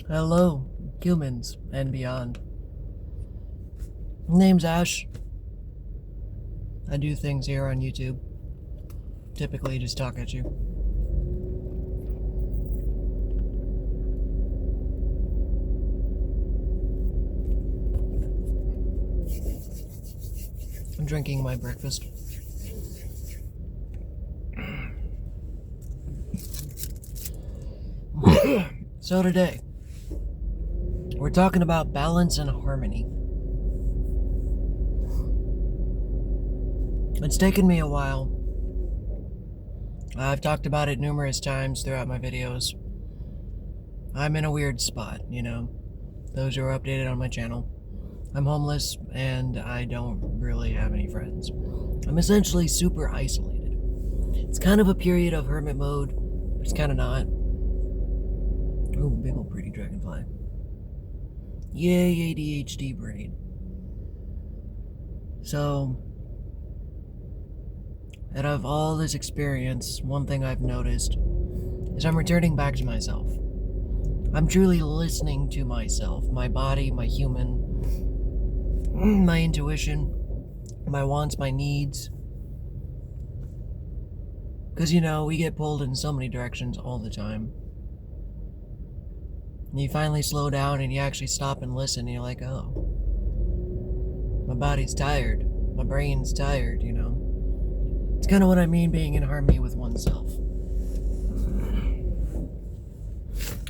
Hello, humans and beyond. Name's Ash. I do things here on YouTube. Typically just talk at you. I'm drinking my breakfast. So today, we're talking about balance and harmony. It's taken me a while. I've talked about it numerous times throughout my videos. I'm in a weird spot, those who are updated on my channel. I'm homeless and I don't really have any friends. I'm essentially super isolated. It's kind of a period of hermit mode, but it's kind of not. Oh, big old pretty dragonfly. Yay, ADHD brain. So, out of all this experience, one thing I've noticed is I'm returning back to myself. I'm truly listening to myself, my body, my human, my intuition, my wants, my needs. Because, we get pulled in so many directions all the time. And you finally slow down and you actually stop and listen and you're like, oh, my body's tired, my brain's tired, It's kind of what I mean being in harmony with oneself.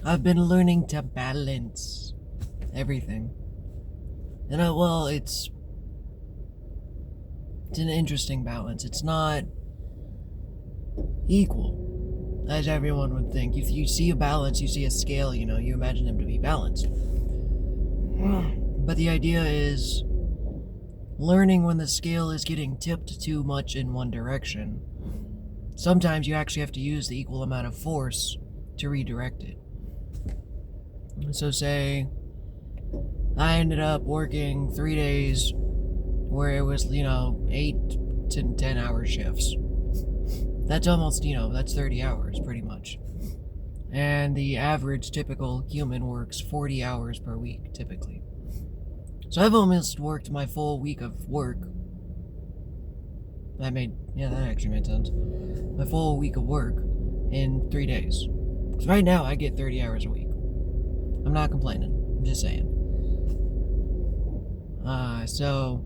I've been learning to balance everything. And it's an interesting balance. It's not equal, as everyone would think. If you see a balance, you see a scale, you imagine them to be balanced. But the idea is learning when the scale is getting tipped too much in one direction. Sometimes you actually have to use the equal amount of force to redirect it. So say I ended up working 3 days where it was, 8 to 10 hour shifts. That's almost, that's 30 hours pretty much. And the average typical human works 40 hours per week typically. So I've almost worked my full week of work. That actually made sense. My full week of work in 3 days. Because right now I get 30 hours a week. I'm not complaining. I'm just saying. So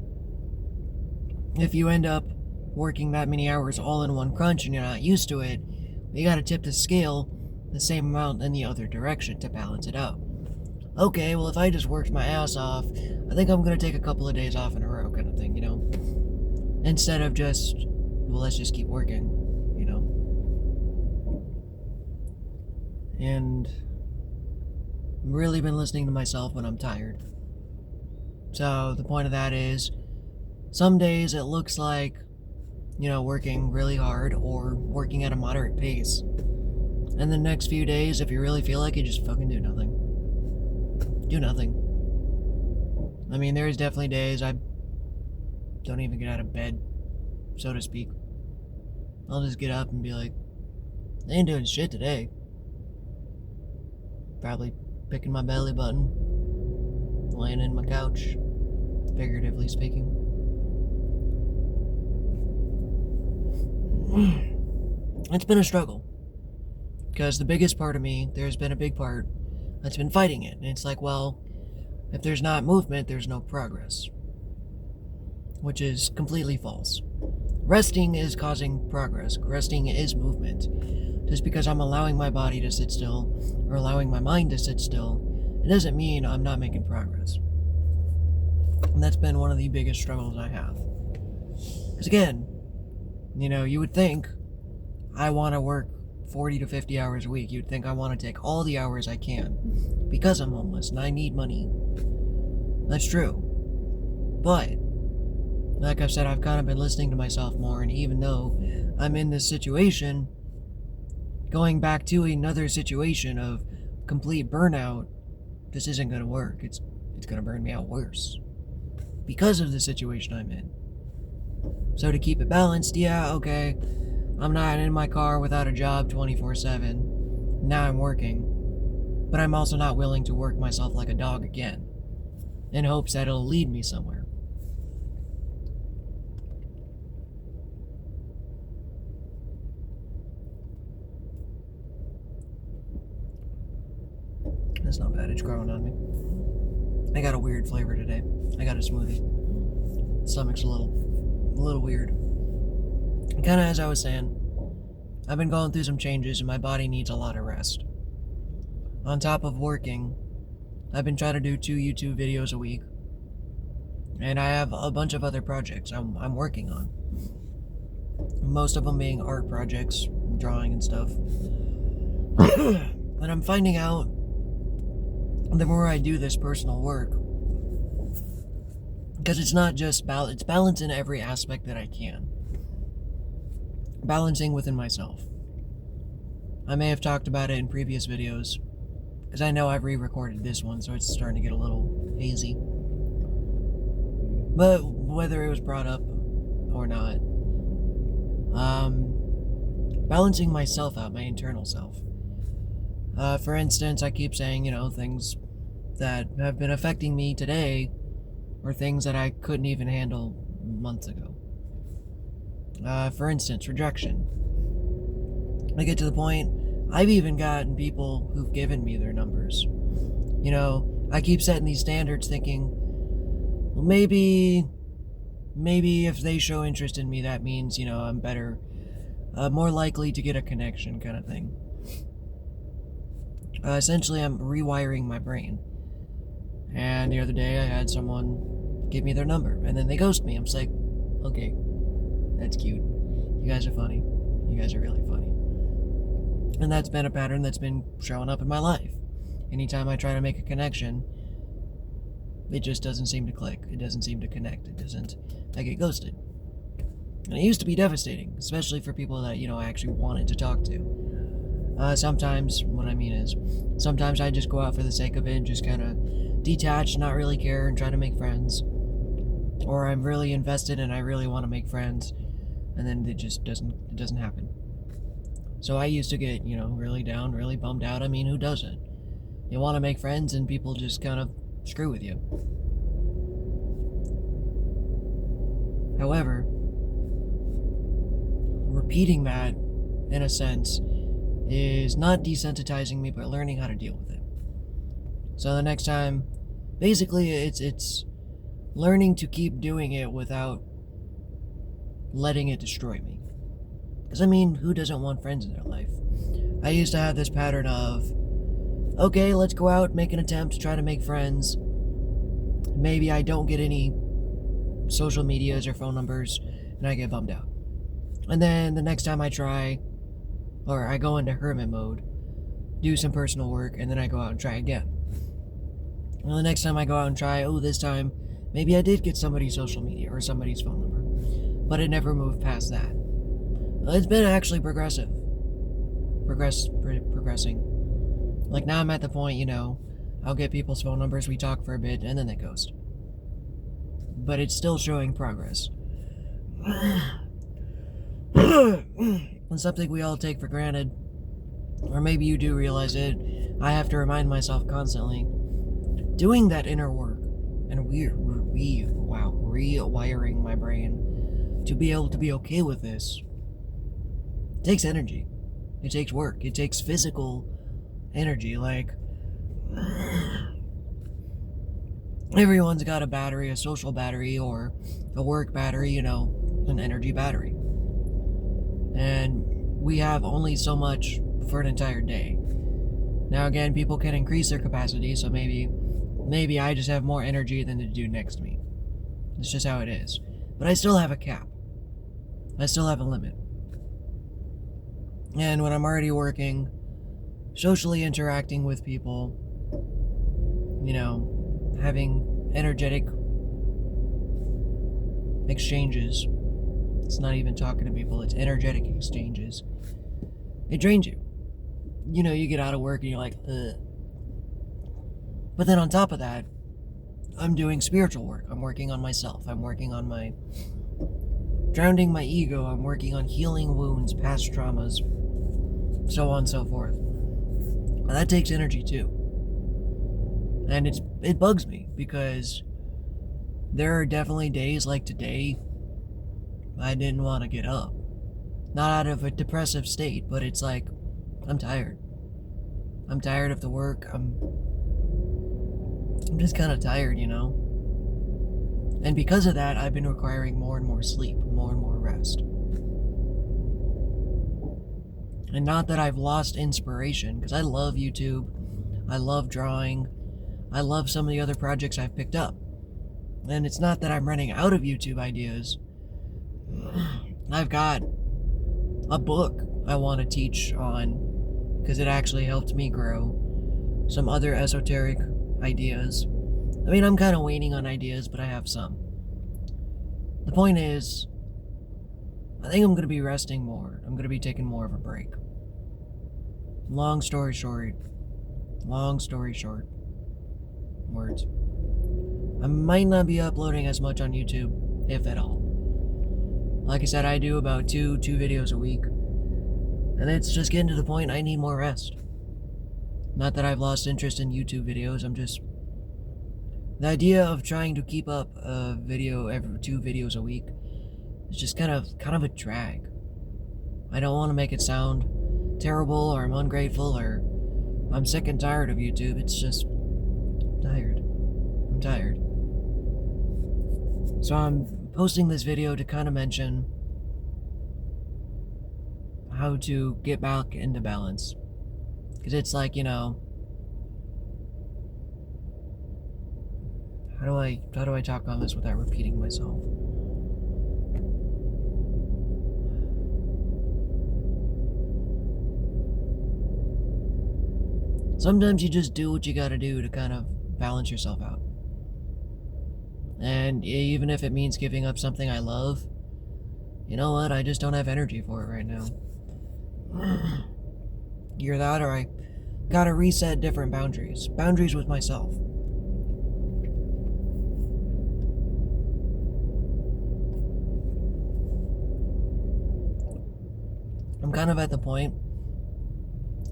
if you end up working that many hours all in one crunch and you're not used to it, you gotta tip the scale the same amount in the other direction to balance it out. Okay, well, if I just worked my ass off, I think I'm gonna take a couple of days off in a row kind of thing, Instead of just, well, let's just keep working, And I've really been listening to myself when I'm tired. So the point of that is, some days it looks like, working really hard or working at a moderate pace. And the next few days, if you really feel like it, just fucking do nothing. Do nothing. I mean, there's definitely days I don't even get out of bed, so to speak. I'll just get up and be like, I ain't doing shit today. Probably picking my belly button, laying in my couch, figuratively speaking. It's been a struggle. Because the biggest part of me, there's been a big part that's been fighting it. And it's like, well, if there's not movement, there's no progress. Which is completely false. Resting is causing progress. Resting is movement. Just because I'm allowing my body to sit still, or allowing my mind to sit still, it doesn't mean I'm not making progress. And that's been one of the biggest struggles I have. Because again, you would think I want to work 40 to 50 hours a week. You'd think I want to take all the hours I can because I'm homeless and I need money. That's true. But, like I've said, I've kind of been listening to myself more, and even though I'm in this situation, going back to another situation of complete burnout, this isn't going to work. It's going to burn me out worse because of the situation I'm in. So to keep it balanced, yeah, okay, I'm not in my car without a job 24/7. Now I'm working. but I'm also not willing to work myself like a dog again, in hopes that it'll lead me somewhere. That's not bad, it's growing on me. I got a weird flavor today. I got a smoothie. Stomach's a little weird. Kind of as I was saying, I've been going through some changes and my body needs a lot of rest. On top of working, I've been trying to do 2 YouTube videos a week. And I have a bunch of other projects I'm working on. Most of them being art projects, drawing and stuff. But I'm finding out the more I do this personal work, because it's not just it's balance in every aspect that I can. Balancing within myself. I may have talked about it in previous videos, because I know I've re-recorded this one, so it's starting to get a little hazy. But whether it was brought up or not, balancing myself out, my internal self. For instance, I keep saying, things that have been affecting me today or things that I couldn't even handle months ago. For instance, rejection. I get to the point, I've even gotten people who've given me their numbers. I keep setting these standards thinking, well, maybe if they show interest in me, that means, I'm better, more likely to get a connection kind of thing. Essentially, I'm rewiring my brain. And the other day, I had someone give me their number, and then they ghost me. I'm just like, okay, that's cute. You guys are funny. You guys are really funny. And that's been a pattern that's been showing up in my life. Anytime I try to make a connection, it just doesn't seem to click. It doesn't seem to connect. I get ghosted. And it used to be devastating, especially for people that, I actually wanted to talk to. Sometimes, what I mean is, sometimes I just go out for the sake of it and just kind of detach, not really care, and try to make friends. Or I'm really invested and I really want to make friends, and then it just doesn't happen. So I used to get, really down, really bummed out. I mean, who doesn't? You want to make friends and people just kind of screw with you. However, repeating that, in a sense, is not desensitizing me, but learning how to deal with it. So the next time, basically, it's learning to keep doing it without letting it destroy me. Because, who doesn't want friends in their life? I used to have this pattern of, okay, let's go out, make an attempt to try to make friends. Maybe I don't get any social medias or phone numbers, and I get bummed out. And then the next time I try, or I go into hermit mode, do some personal work, and then I go out and try again. And the next time I go out and try, this time, maybe I did get somebody's social media or somebody's phone number. But it never moved past that. It's been actually progressing. Like now I'm at the point, I'll get people's phone numbers, we talk for a bit, and then they ghost. But it's still showing progress. And something we all take for granted, or maybe you do realize it, I have to remind myself constantly, doing that inner work, and rewiring my brain to be able to be okay with this, takes energy. It takes work. It takes physical energy. Like, everyone's got a battery, a social battery, or a work battery, an energy battery. And we have only so much for an entire day. Now again, people can increase their capacity, so maybe I just have more energy than the dude next to me. It's just how it is. But I still have a cap. I still have a limit. And when I'm already working, socially interacting with people, having energetic exchanges. It's not even talking to people, it's energetic exchanges. It drains you. You get out of work and you're like, ugh. But then on top of that, I'm doing spiritual work. I'm working on myself. I'm working on my drowning my ego. I'm working on healing wounds, past traumas, so on and so forth. And that takes energy too. And it bugs me because there are definitely days like today I didn't want to get up. Not out of a depressive state, but it's like, I'm tired. I'm tired of the work. I'm just kind of tired, you know? And because of that, I've been requiring more and more sleep, more and more rest. And not that I've lost inspiration, because I love YouTube, I love drawing, I love some of the other projects I've picked up. And it's not that I'm running out of YouTube ideas. I've got a book I want to teach on, because it actually helped me grow. Some other esoteric ideas. I mean, I'm kind of waiting on ideas, but I have some. The point is, I think I'm going to be resting more. I'm going to be taking more of a break. Long story short. Words. I might not be uploading as much on YouTube, if at all. Like I said, I do about two videos a week. And it's just getting to the point I need more rest. Not that I've lost interest in YouTube videos, I'm just... The idea of trying to keep up a video every 2 videos a week is just kind of a drag. I don't want to make it sound terrible or I'm ungrateful or I'm sick and tired of YouTube. It's just tired. I'm tired. So I'm posting this video to kind of mention how to get back into balance. Because it's like, you know, how do I talk on this without repeating myself? Sometimes you just do what you gotta do to kind of balance yourself out. And even if it means giving up something I love, you know what? I just don't have energy for it right now. Either that or I gotta reset different boundaries. Boundaries with myself. I'm kind of at the point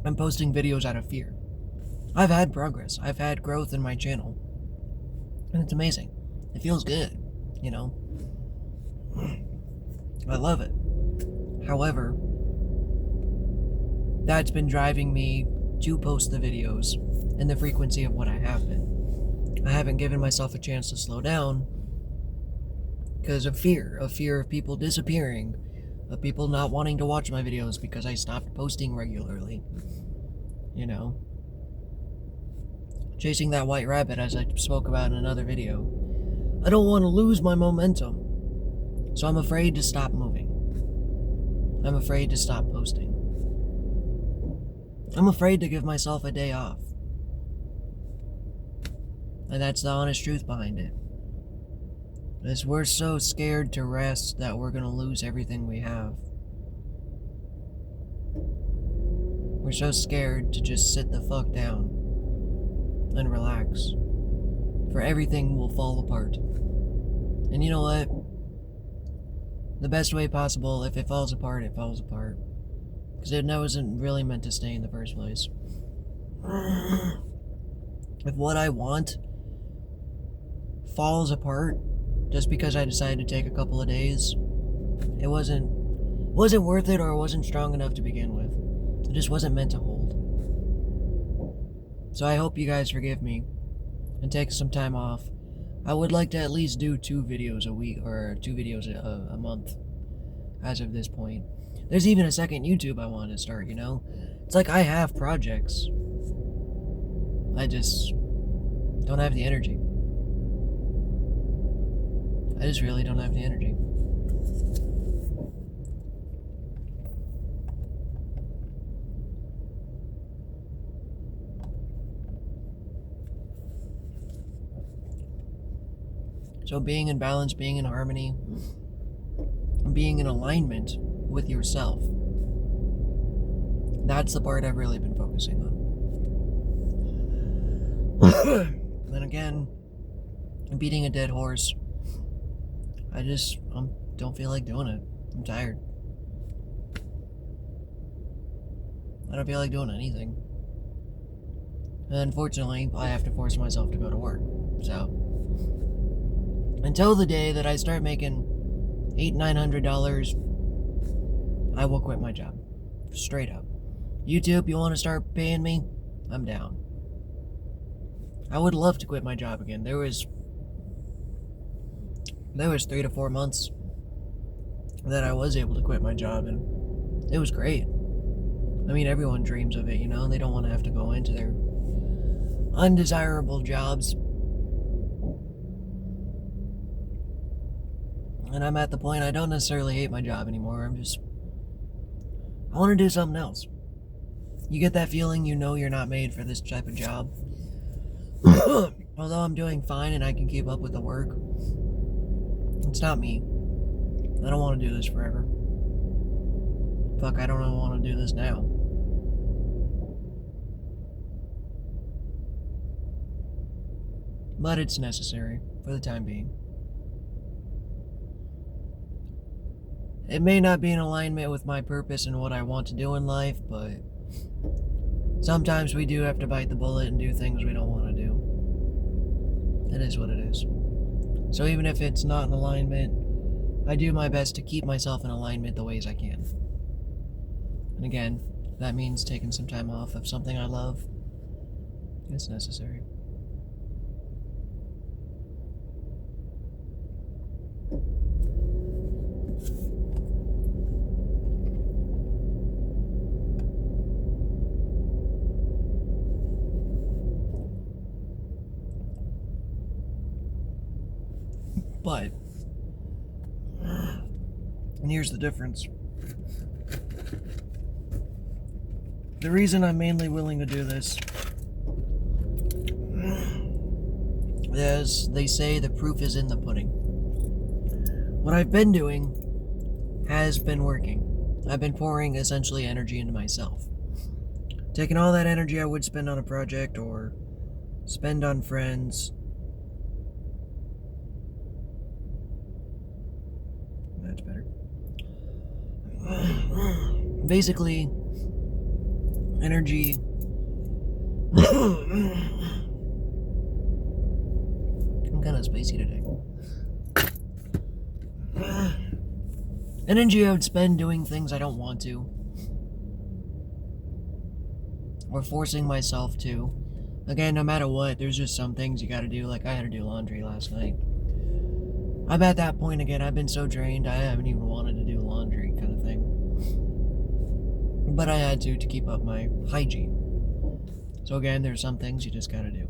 I'm posting videos out of fear. I've had progress. I've had growth in my channel. And it's amazing. It feels good, you know? I love it. However, that's been driving me to post the videos and the frequency of what I have been. I haven't given myself a chance to slow down because of fear of people disappearing, of people not wanting to watch my videos because I stopped posting regularly. You know? Chasing that white rabbit, as I spoke about in another video. I don't want to lose my momentum. So I'm afraid to stop moving. I'm afraid to stop posting. I'm afraid to give myself a day off. And that's the honest truth behind it. Is we're so scared to rest that we're gonna lose everything we have. We're so scared to just sit the fuck down and relax, for everything will fall apart. And you know what? The best way possible, if it falls apart, it falls apart. Because it wasn't really meant to stay in the first place. If what I want falls apart just because I decided to take a couple of days, it wasn't worth it, or it wasn't strong enough to begin with. It just wasn't meant to hold. So I hope you guys forgive me and take some time off. I would like to at least do 2 videos a week, or 2 videos a month as of this point. There's even a second YouTube I want to start, you know? It's like I have projects. I just don't have the energy. I just really don't have the energy. So being in balance, being in harmony, being in alignment with yourself, that's the part I've really been focusing on. Then again, beating a dead horse, I just don't feel like doing it. I'm tired. I don't feel like doing anything. And unfortunately, I have to force myself to go to work. So, until the day that I start making $800-900, I will quit my job. Straight up. YouTube, you want to start paying me? I'm down. I would love to quit my job again. There was 3 to 4 months that I was able to quit my job, and it was great. I mean, everyone dreams of it, you know? They don't want to have to go into their undesirable jobs. And I'm at the point I don't necessarily hate my job anymore. I want to do something else. You get that feeling you know you're not made for this type of job. Although I'm doing fine and I can keep up with the work, it's not me. I don't want to do this forever. Fuck, I don't even want to do this now. But it's necessary for the time being. It may not be in alignment with my purpose and what I want to do in life, but sometimes we do have to bite the bullet and do things we don't want to do. It is what it is. So even if it's not in alignment, I do my best to keep myself in alignment the ways I can. And again, that means taking some time off of something I love. It's necessary. But, and here's the difference. The reason I'm mainly willing to do this is, they say the proof is in the pudding. What I've been doing has been working. I've been pouring essentially energy into myself. Taking all that energy I would spend on a project or spend on friends. That's better. Basically, energy. I'm kind of spacey today. Energy I would spend doing things I don't want to, or forcing myself to. Again, no matter what, there's just some things you gotta do. Like, I had to do laundry last night. I'm at that point again. I've been so drained, I haven't even wanted to do laundry, kind of thing. But I had to keep up my hygiene. So again, there's some things you just gotta do.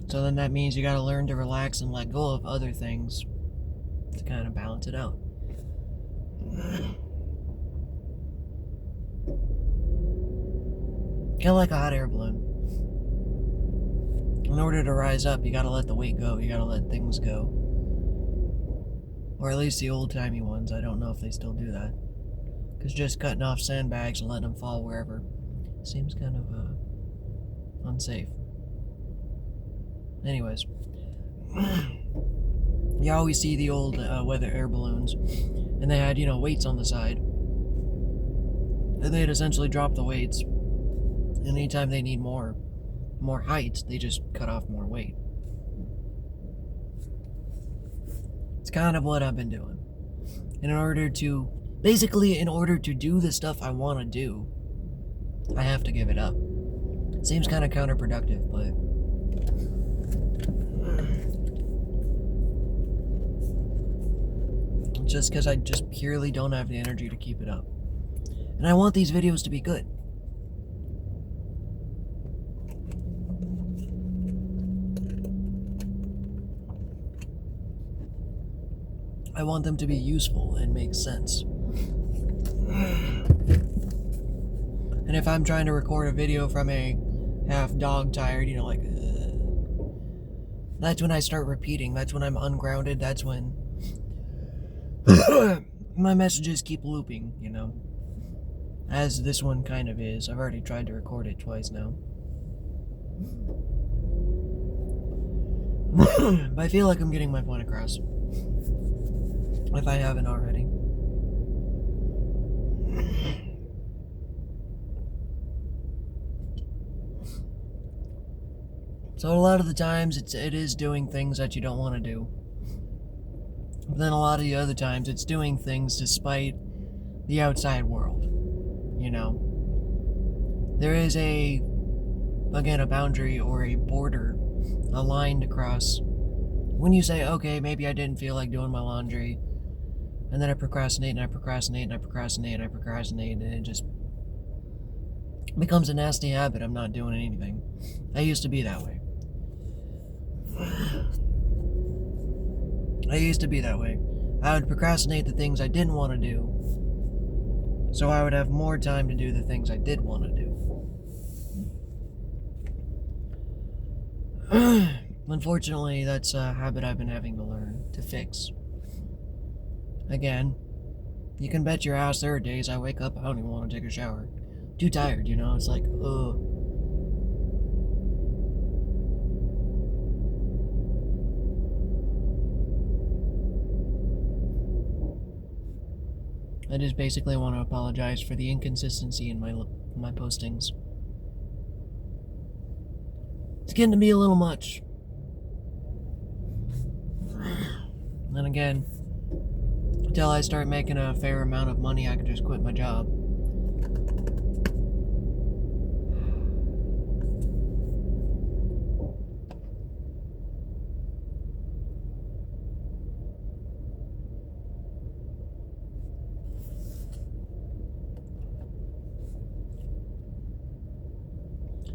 So then that means you gotta learn to relax and let go of other things to kind of balance it out. Kind of like a hot air balloon. In order to rise up, you gotta let the weight go. You gotta let things go. Or at least the old-timey ones. I don't know if they still do that. Because just cutting off sandbags and letting them fall wherever seems kind of unsafe. Anyways. You always see the old weather air balloons. And they had, weights on the side. And they'd essentially drop the weights. And anytime they need more height, they just cut off more weight. It's kind of what I've been doing. And in order to do the stuff I want to do, I have to give it up. It seems kind of counterproductive, but just because I just purely don't have the energy to keep it up. And I want these videos to be good. I want them to be useful and make sense. And if I'm trying to record a video from a half dog tired, that's when I start repeating. That's when I'm ungrounded. That's when my messages keep looping, as this one kind of is. I've already tried to record it twice now. But I feel like I'm getting my point across, if I haven't already. So a lot of the times it is doing things that you don't want to do. But then a lot of the other times it's doing things despite the outside world. You know, there is a boundary or a border, a line to cross. When you say, okay, maybe I didn't feel like doing my laundry, and then I procrastinate and I procrastinate and I procrastinate and I procrastinate, and it just becomes a nasty habit. I'm not doing anything. I used to be that way. I would procrastinate the things I didn't want to do, so I would have more time to do the things I did want to do. Unfortunately, that's a habit I've been having to learn to fix. Again, you can bet your ass there are days I wake up, I don't even want to take a shower. Too tired, you know? It's like, ugh. I just basically want to apologize for the inconsistency in my postings. It's getting to be a little much. And again, until I start making a fair amount of money, I can just quit my job.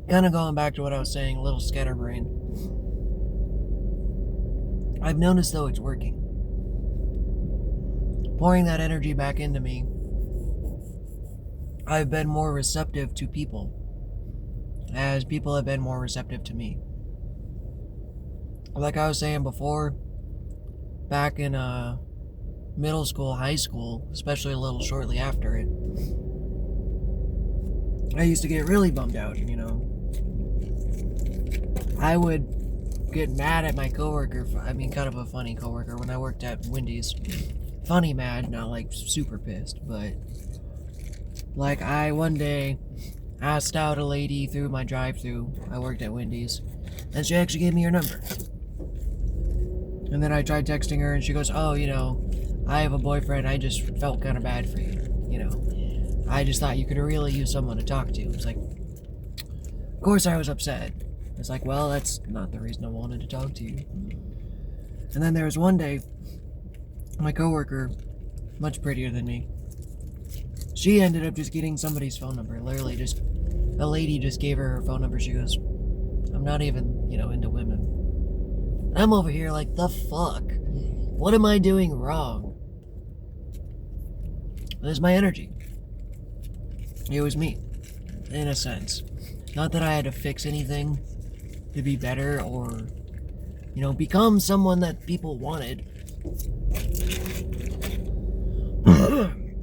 Kind of going back to what I was saying, a little scatterbrain. I've noticed though it's working. Pouring that energy back into me, I've been more receptive to people, as people have been more receptive to me. Like I was saying before, back in middle school, high school, especially a little shortly after it, I used to get really bummed out, you know. I would get mad at my coworker, kind of a funny coworker, when I worked at Wendy's. Funny mad, not like super pissed, but like I one day asked out a lady through my drive-thru. I worked at Wendy's, and she actually gave me her number. And then I tried texting her, and she goes, oh, you know, I have a boyfriend, I just felt kind of bad for you, you know. I just thought you could really use someone to talk to. It's like, of course I was upset. It's like, well, that's not the reason I wanted to talk to you. And then there was one day, my coworker, much prettier than me, she ended up just getting somebody's phone number. Literally just, a lady just gave her her phone number. She goes, I'm not even, you know, into women. I'm over here like, the fuck? What am I doing wrong? It was my energy. It was me, in a sense. Not that I had to fix anything to be better or, you know, become someone that people wanted.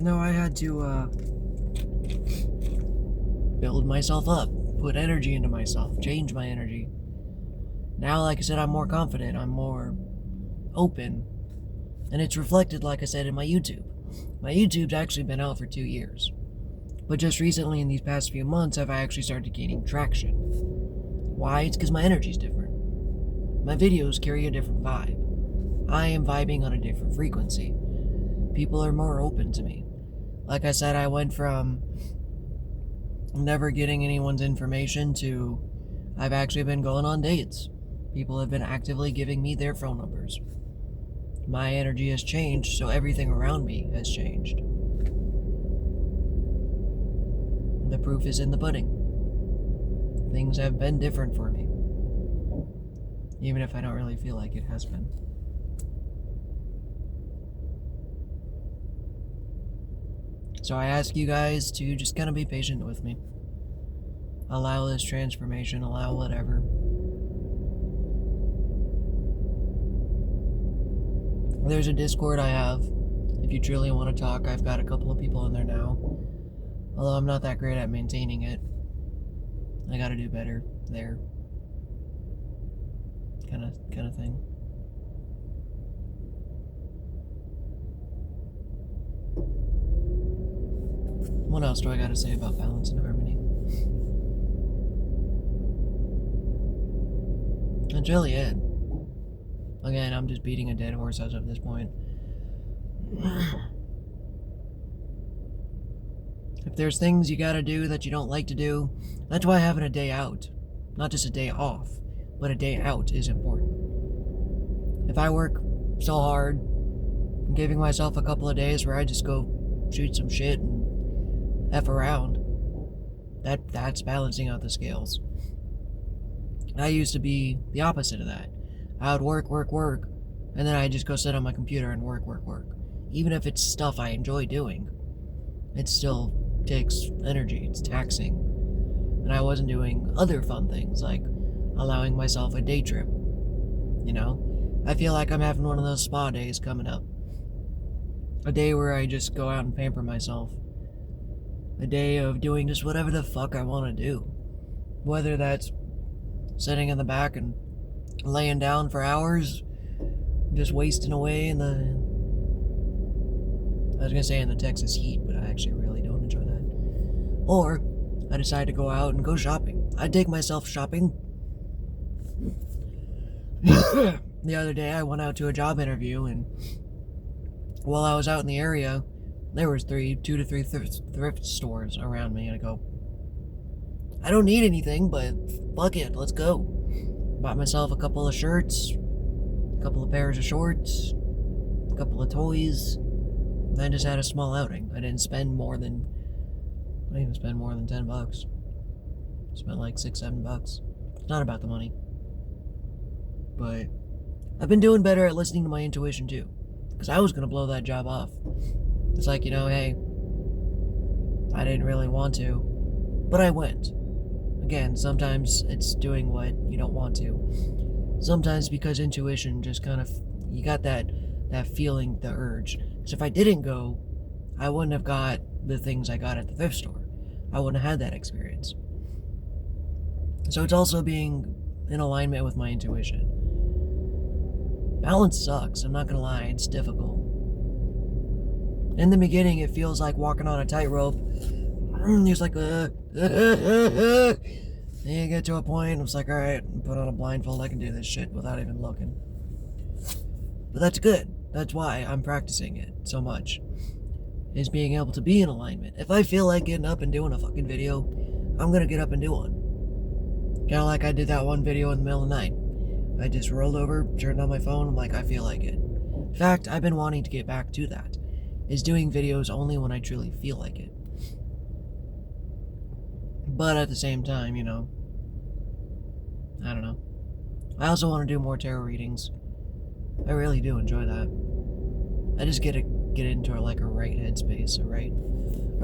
No, I had to build myself up, put energy into myself, change my energy. Now, like I said, I'm more confident, I'm more open, and it's reflected, like I said, in my YouTube. My YouTube's actually been out for 2 years, but just recently, in these past few months, I've actually started gaining traction. Why? It's because my energy's different. My videos carry a different vibe. I am vibing on a different frequency. People are more open to me. Like I said, I went from never getting anyone's information to I've actually been going on dates. People have been actively giving me their phone numbers. My energy has changed, so everything around me has changed. The proof is in the pudding. Things have been different for me. Even if I don't really feel like it has been. So I ask you guys to just kind of be patient with me. Allow this transformation, allow whatever. There's a Discord I have. If you truly want to talk, I've got a couple of people in there now. Although I'm not that great at maintaining it. I gotta do better there. Kind of thing. What else do I gotta say about balance and harmony? That's really it. Again, I'm just beating a dead horse as of this point. If there's things you gotta do that you don't like to do, that's why having a day out, not just a day off, but a day out is important. If I work so hard, I'm giving myself a couple of days where I just go shoot some shit and F around. That's balancing out the scales. I used to be the opposite of that. I would work, and then I'd just go sit on my computer and work. Even if it's stuff I enjoy doing, it still takes energy, it's taxing. And I wasn't doing other fun things like allowing myself a day trip. You know, I feel like I'm having one of those spa days coming up. A day where I just go out and pamper myself. A day of doing just whatever the fuck I want to do. Whether that's sitting in the back and laying down for hours, just wasting away in the... I was gonna say in the Texas heat, but I actually really don't enjoy that. Or I decide to go out and go shopping. I take myself shopping. The other day I went out to a job interview, and while I was out in the area, there was 2 to 3 thrift stores around me, and I go, I don't need anything, but fuck it, let's go. Bought myself a couple of shirts, a couple of pairs of shorts, a couple of toys, and I just had a small outing. I didn't even spend more than $10. I spent like $6-7. It's not about the money. But I've been doing better at listening to my intuition too. Because I was going to blow that job off. It's like, hey, I didn't really want to, but I went. Again, sometimes it's doing what you don't want to. Sometimes because intuition just kind of, you got that feeling, the urge. Because if I didn't go, I wouldn't have got the things I got at the thrift store. I wouldn't have had that experience. So it's also being in alignment with my intuition. Balance sucks, I'm not gonna lie, it's difficult. In the beginning, it feels like walking on a tightrope. There's like and you get to a point, it's like, alright, put on a blindfold, I can do this shit without even looking. But that's good. That's why I'm practicing it so much. Is being able to be in alignment. If I feel like getting up and doing a fucking video, I'm gonna get up and do one. Kinda like I did that one video in the middle of the night. I just rolled over, turned on my phone, I'm like, I feel like it. In fact, I've been wanting to get back to that. Is doing videos only when I truly feel like it. But at the same time, I don't know. I also want to do more tarot readings. I really do enjoy that. I just get into like a right headspace, a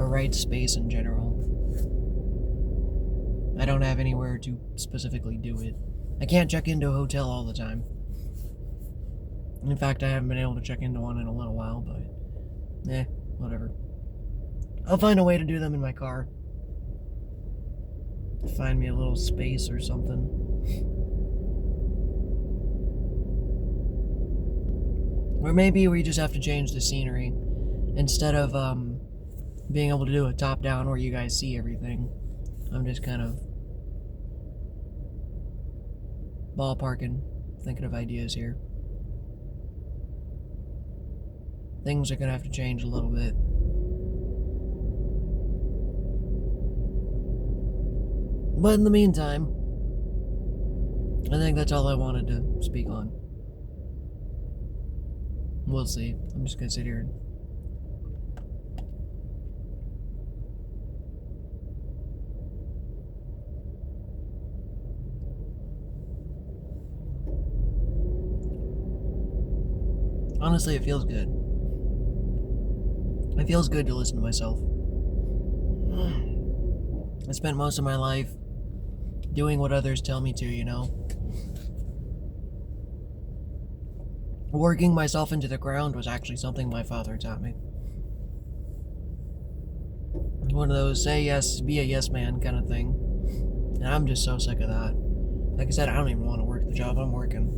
right space in general. I don't have anywhere to specifically do it. I can't check into a hotel all the time. In fact, I haven't been able to check into one in a little while, but whatever. I'll find a way to do them in my car. Find me a little space or something. Or maybe we just have to change the scenery. Instead of being able to do a top-down where you guys see everything, I'm just kind of ballparking, thinking of ideas here. Things are gonna have to change a little bit. But in the meantime, I think that's all I wanted to speak on. We'll see. I'm just gonna sit here and... Honestly, it feels good. It feels good to listen to myself. I spent most of my life doing what others tell me to, Working myself into the ground was actually something my father taught me. One of those say yes, be a yes man kind of thing. And I'm just so sick of that. Like I said, I don't even want to work the job I'm working.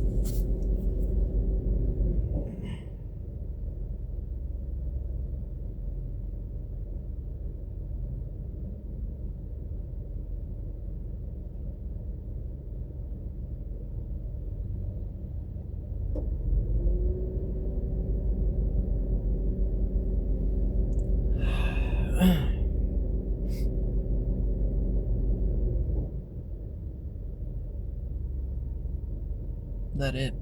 that it?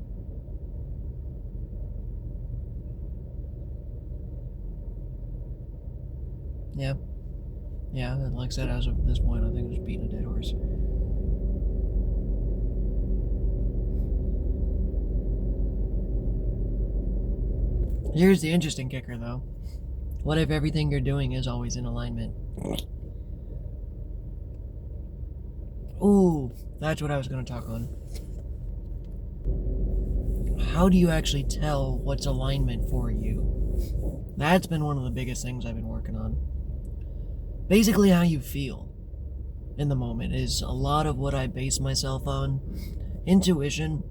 Yeah. Yeah, like I said, as of this point, I think it was beating a dead horse. Here's the interesting kicker, though. What if everything you're doing is always in alignment? Ooh, that's what I was going to talk on. How do you actually tell what's alignment for you? That's been one of the biggest things I've been working on. Basically, how you feel in the moment is a lot of what I base myself on. Intuition,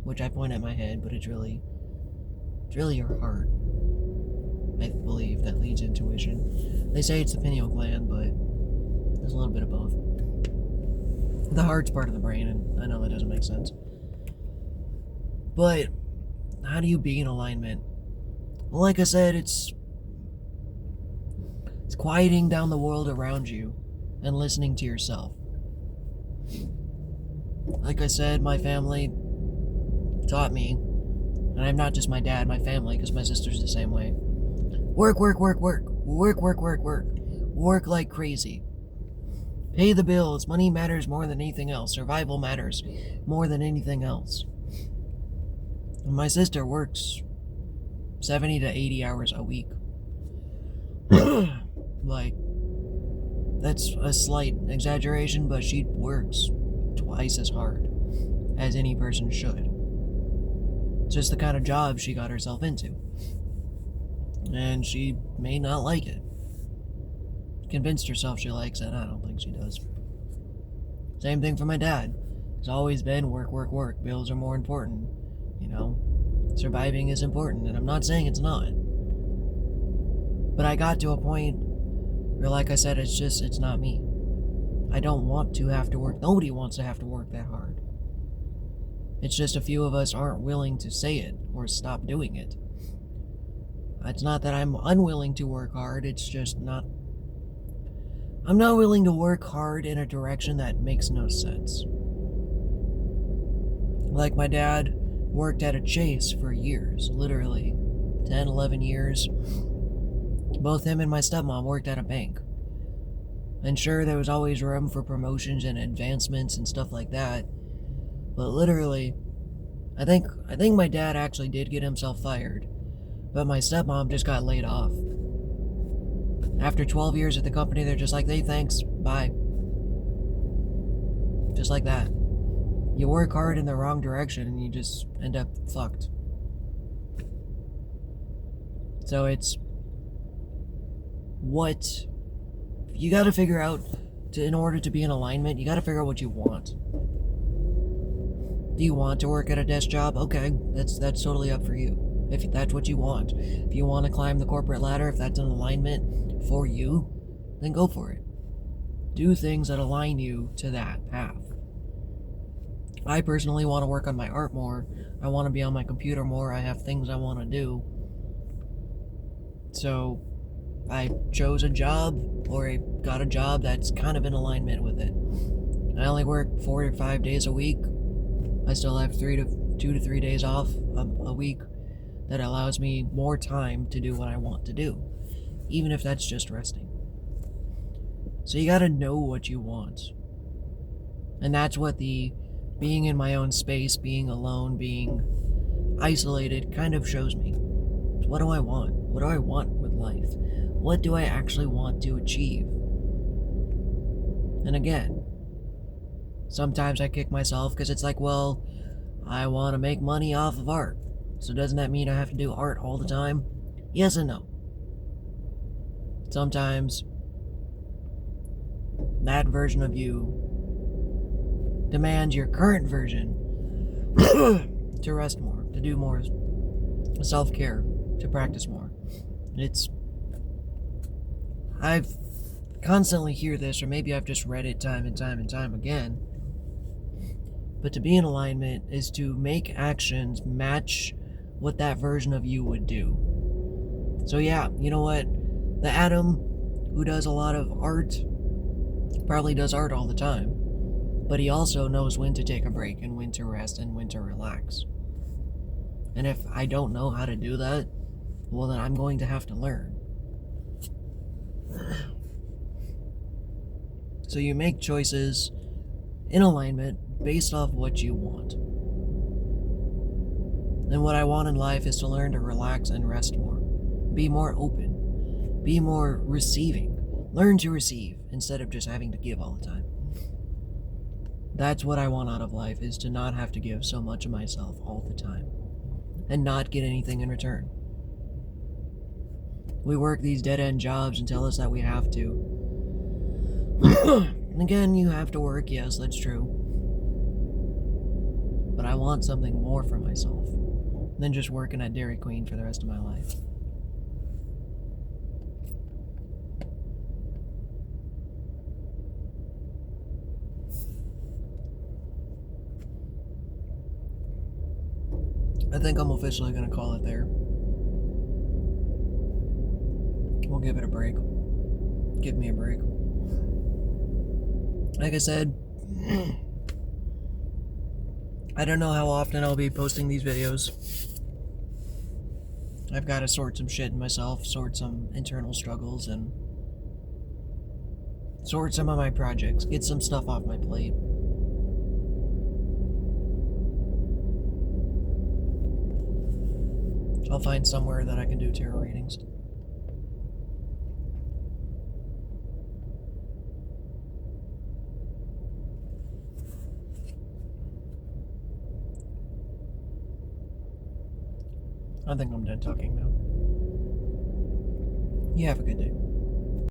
which I point at my head, but it's really your heart, I believe, that leads intuition. They say it's the pineal gland, but there's a little bit of both. The heart's part of the brain, and I know that doesn't make sense. But how do you be in alignment? Well, like I said, it's quieting down the world around you and listening to yourself. Like I said, my family taught me, and I'm not just my dad, my family, because my sister's the same way. Work, work, work, work. Work, work, work, work. Work like crazy. Pay the bills. Money matters more than anything else. Survival matters more than anything else. And my sister works 70 to 80 hours a week. Like, that's a slight exaggeration, but she works twice as hard as any person should. It's just the kind of job she got herself into. And she may not like it. Convinced herself she likes it. I don't think she does. Same thing for my dad. It's always been work, work, work. Bills are more important. You know, surviving is important, and I'm not saying it's not. But I got to a point where, like I said, it's not me. I don't want to have to work. Nobody wants to have to work that hard. It's just a few of us aren't willing to say it or stop doing it. It's not that I'm unwilling to work hard, it's just not... I'm not willing to work hard in a direction that makes no sense. Like my dad worked at a Chase for years, literally 10, 11 years. Both him and my stepmom worked at a bank. And sure, there was always room for promotions and advancements and stuff like that. But literally, I think my dad actually did get himself fired. But my stepmom just got laid off. After 12 years at the company, they're just like, hey, thanks, bye. Just like that. You work hard in the wrong direction and you just end up fucked. So it's... what... you gotta figure out, in order to be in alignment, you gotta figure out what you want. Do you want to work at a desk job? Okay, that's totally up for you. If that's what you want. If you want to climb the corporate ladder, if that's an alignment for you, then go for it. Do things that align you to that path. I personally want to work on my art more. I want to be on my computer more. I have things I want to do. So I chose a job, or I got a job that's kind of in alignment with it. I only work 4 to 5 days a week. I still have 2 to 3 days off a week. That allows me more time to do what I want to do, even if that's just resting. So you gotta know what you want. And that's what the being in my own space, being alone, being isolated kind of shows me. What do I want? What do I want with life? What do I actually want to achieve? And again, sometimes I kick myself because it's like, well, I want to make money off of art. So doesn't that mean I have to do art all the time? Yes and no. Sometimes that version of you demands your current version to rest more, to do more self-care, to practice more. I've constantly hear this, or maybe I've just read it time and time and time again. But to be in alignment is to make actions match what that version of you would do. So yeah, you know what? The Adam, who does a lot of art, probably does art all the time. But he also knows when to take a break and when to rest and when to relax. And if I don't know how to do that, well, then I'm going to have to learn. So you make choices in alignment based off what you want. And what I want in life is to learn to relax and rest more. Be more open. Be more receiving. Learn to receive instead of just having to give all the time. That's what I want out of life, is to not have to give so much of myself all the time and not get anything in return. We work these dead-end jobs and tell us that we have to. Again, you have to work, yes, that's true. But I want something more for myself than just working at Dairy Queen for the rest of my life. I think I'm officially going to call it there. We'll give it a break. Give me a break. Like I said, I don't know how often I'll be posting these videos. I've got to sort some shit in myself, sort some internal struggles, and sort some of my projects, get some stuff off my plate. I'll find somewhere that I can do tarot readings. I think I'm done talking now. You have a good day.